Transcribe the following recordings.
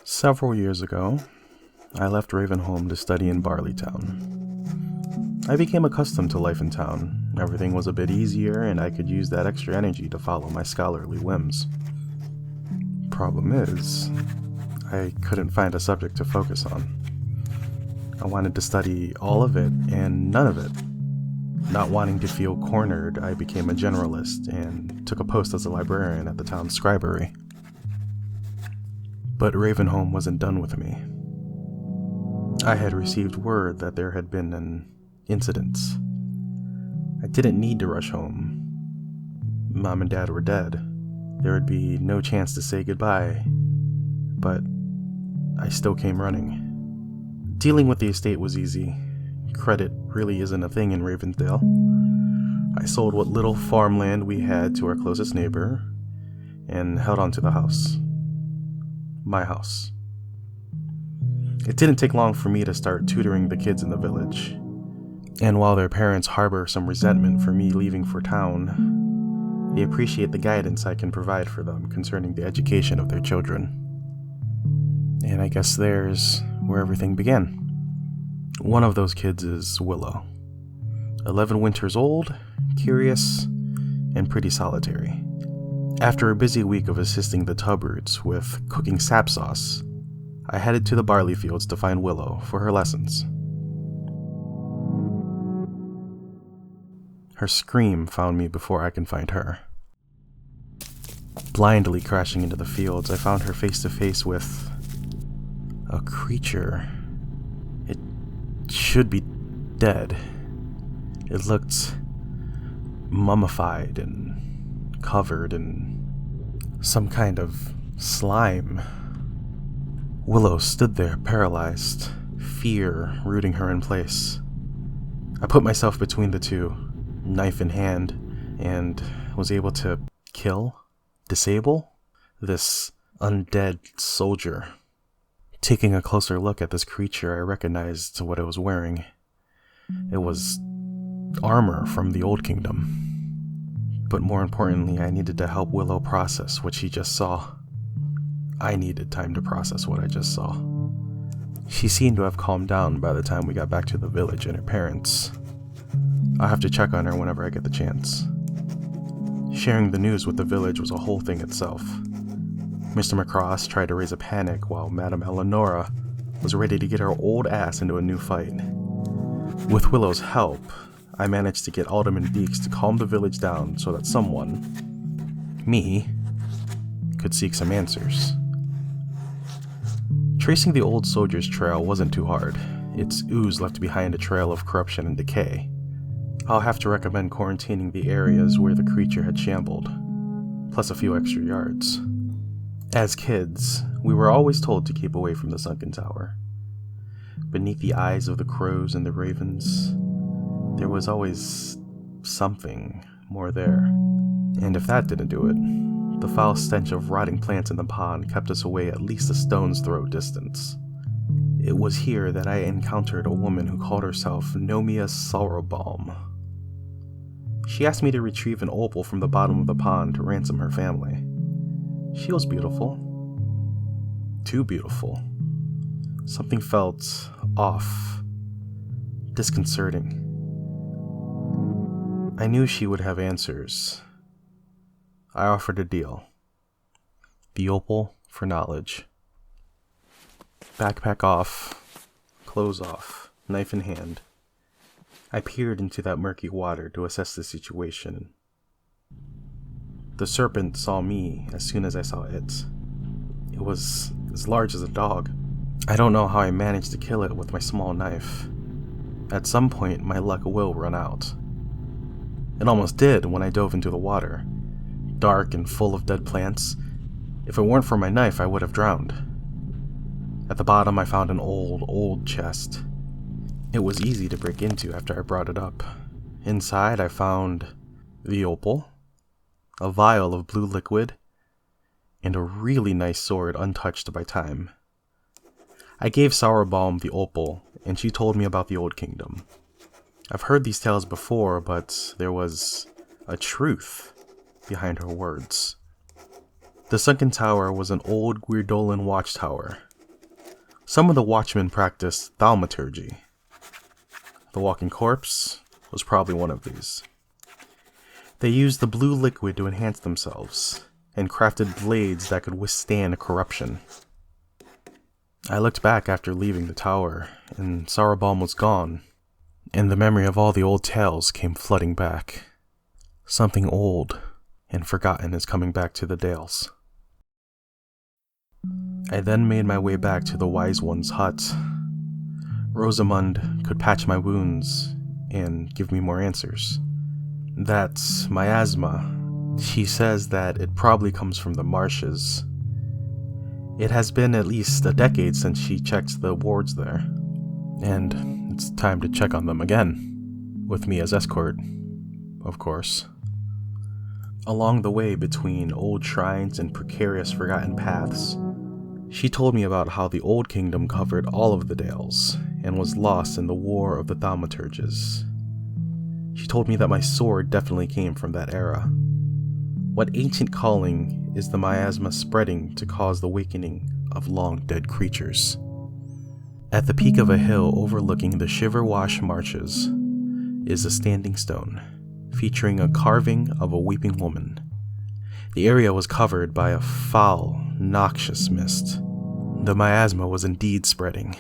Several years ago, I left Ravenhome to study in Barley town. I became accustomed to life in town. Everything was a bit easier, and I could use that extra energy to follow my scholarly whims. Problem is, I couldn't find a subject to focus on. I wanted to study all of it and none of it. Not wanting to feel cornered, I became a generalist and took a post as a librarian at the town's scribery. But Ravenhome wasn't done with me. I had received word that there had been an incident. I didn't need to rush home. Mom and Dad were dead. There would be no chance to say goodbye, but I still came running. Dealing with the estate was easy. Credit really isn't a thing in Ravendale. I sold what little farmland we had to our closest neighbor and held on to the house. My house. It didn't take long for me to start tutoring the kids in the village. And while their parents harbor some resentment for me leaving for town, they appreciate the guidance I can provide for them concerning the education of their children. And I guess there's where everything began. One of those kids is Willow. 11 winters old, curious, and pretty solitary. After a busy week of assisting the Tubroots with cooking sap sauce, I headed to the barley fields to find Willow for her lessons. Her scream found me before I can find her. Blindly crashing into the fields, I found her face to face with a creature. It should be dead. It looked mummified and covered in some kind of slime. Willow stood there paralyzed, fear rooting her in place. I put myself between the two, knife in hand, and was able to disable this undead soldier. Taking a closer look at this creature, I recognized what it was wearing. It was armor from the Old Kingdom. But more importantly, I needed to help Willow process what she just saw. I needed time to process what I just saw. She seemed to have calmed down by the time we got back to the village and her parents. I'll have to check on her whenever I get the chance. Sharing the news with the village was a whole thing itself. Mr. Macross tried to raise a panic while Madame Eleonora was ready to get her old ass into a new fight. With Willow's help, I managed to get Alderman Beeks to calm the village down so that someone, me, could seek some answers. Tracing the old soldier's trail wasn't too hard. Its ooze left behind a trail of corruption and decay. I'll have to recommend quarantining the areas where the creature had shambled, plus a few extra yards. As kids, we were always told to keep away from the sunken tower. Beneath the eyes of the crows and the ravens, there was always something more there. And if that didn't do it, the foul stench of rotting plants in the pond kept us away at least a stone's throw distance. It was here that I encountered a woman who called herself Nomia Sorrowbalm. She asked me to retrieve an opal from the bottom of the pond to ransom her family. She was beautiful. Too beautiful. Something felt off, disconcerting. I knew she would have answers. I offered a deal. The opal for knowledge. Backpack off, clothes off, knife in hand. I peered into that murky water to assess the situation. The serpent saw me as soon as I saw it. It was as large as a dog. I don't know how I managed to kill it with my small knife. At some point, my luck will run out. It almost did when I dove into the water. Dark and full of dead plants. If it weren't for my knife, I would have drowned. At the bottom, I found an old chest. It was easy to break into after I brought it up. Inside, I found the opal, a vial of blue liquid, and a really nice sword untouched by time. I gave Sourbalm the opal, and she told me about the Old Kingdom. I've heard these tales before, but there was a truth behind her words. The sunken tower was an old Guirdolian watchtower. Some of the watchmen practiced thaumaturgy. The walking corpse was probably one of these. They used the blue liquid to enhance themselves, and crafted blades that could withstand corruption. I looked back after leaving the tower, and Sarabalm was gone, and the memory of all the old tales came flooding back. Something old and forgotten is coming back to the Dales. I then made my way back to the Wise One's hut. Rosamund could patch my wounds and give me more answers. That's miasma. She says that it probably comes from the marshes. It has been at least a decade since she checked the wards there, and it's time to check on them again, with me as escort, of course. Along the way between old shrines and precarious forgotten paths, she told me about how the Old Kingdom covered all of the Dales and was lost in the War of the Thaumaturges. She told me that my sword definitely came from that era. What ancient calling is the miasma spreading to cause the awakening of long-dead creatures? At the peak of a hill overlooking the Shiverwash marshes is a standing stone, featuring a carving of a weeping woman. The area was covered by a foul, noxious mist. The miasma was indeed spreading.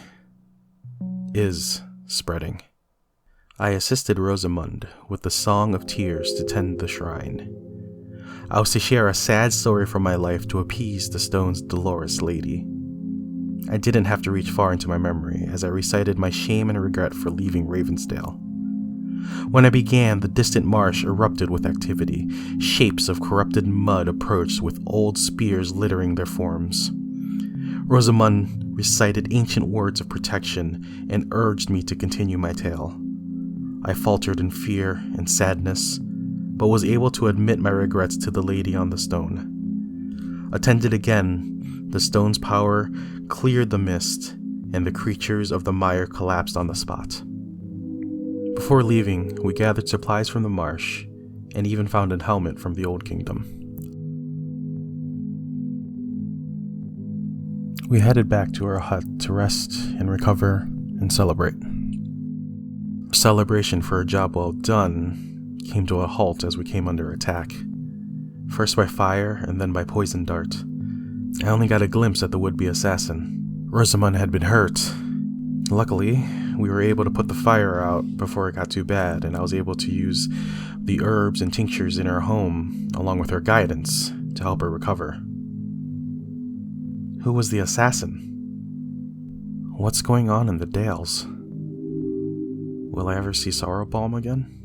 Is spreading. I assisted Rosamund with the Song of Tears to tend the shrine. I was to share a sad story from my life to appease the stone's dolorous lady. I didn't have to reach far into my memory as I recited my shame and regret for leaving Ravensdale. When I began, the distant marsh erupted with activity. Shapes of corrupted mud approached with old spears littering their forms. Rosamund recited ancient words of protection and urged me to continue my tale. I faltered in fear and sadness, but was able to admit my regrets to the lady on the stone. Attended again, the stone's power cleared the mist, and the creatures of the mire collapsed on the spot. Before leaving, we gathered supplies from the marsh, and even found a helmet from the Old Kingdom. We headed back to our hut to rest and recover and celebrate. Celebration for a job well done came to a halt as we came under attack. First by fire and then by poison dart. I only got a glimpse at the would-be assassin. Rosamund had been hurt. Luckily, we were able to put the fire out before it got too bad, and I was able to use the herbs and tinctures in her home, along with her guidance, to help her recover. Who was the assassin? What's going on in the Dales? Will I ever see Sorrowbalm again?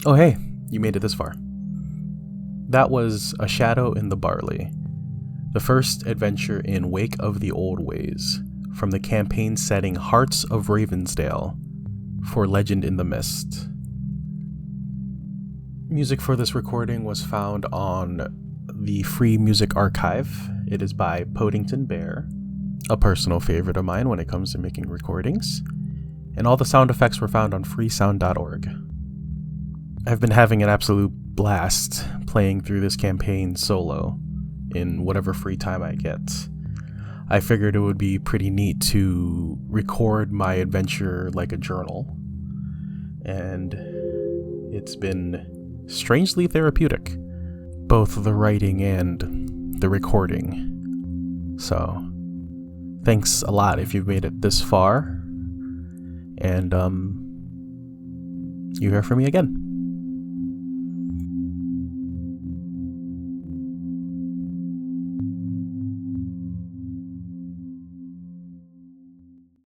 Oh hey, you made it this far. That was A Shadow in the Barley, the first adventure in Wake of the Old Ways, from the campaign setting Hearts of Ravensdale for Legend in the Mist. Music for this recording was found on the Free Music Archive. It is by Podington Bear, a personal favorite of mine when it comes to making recordings, and all the sound effects were found on freesound.org. I've been having an absolute blast playing through this campaign solo in whatever free time I get. I figured it would be pretty neat to record my adventure like a journal, and it's been strangely therapeutic, both the writing and the recording. So thanks a lot if you've made it this far, and you hear from me again.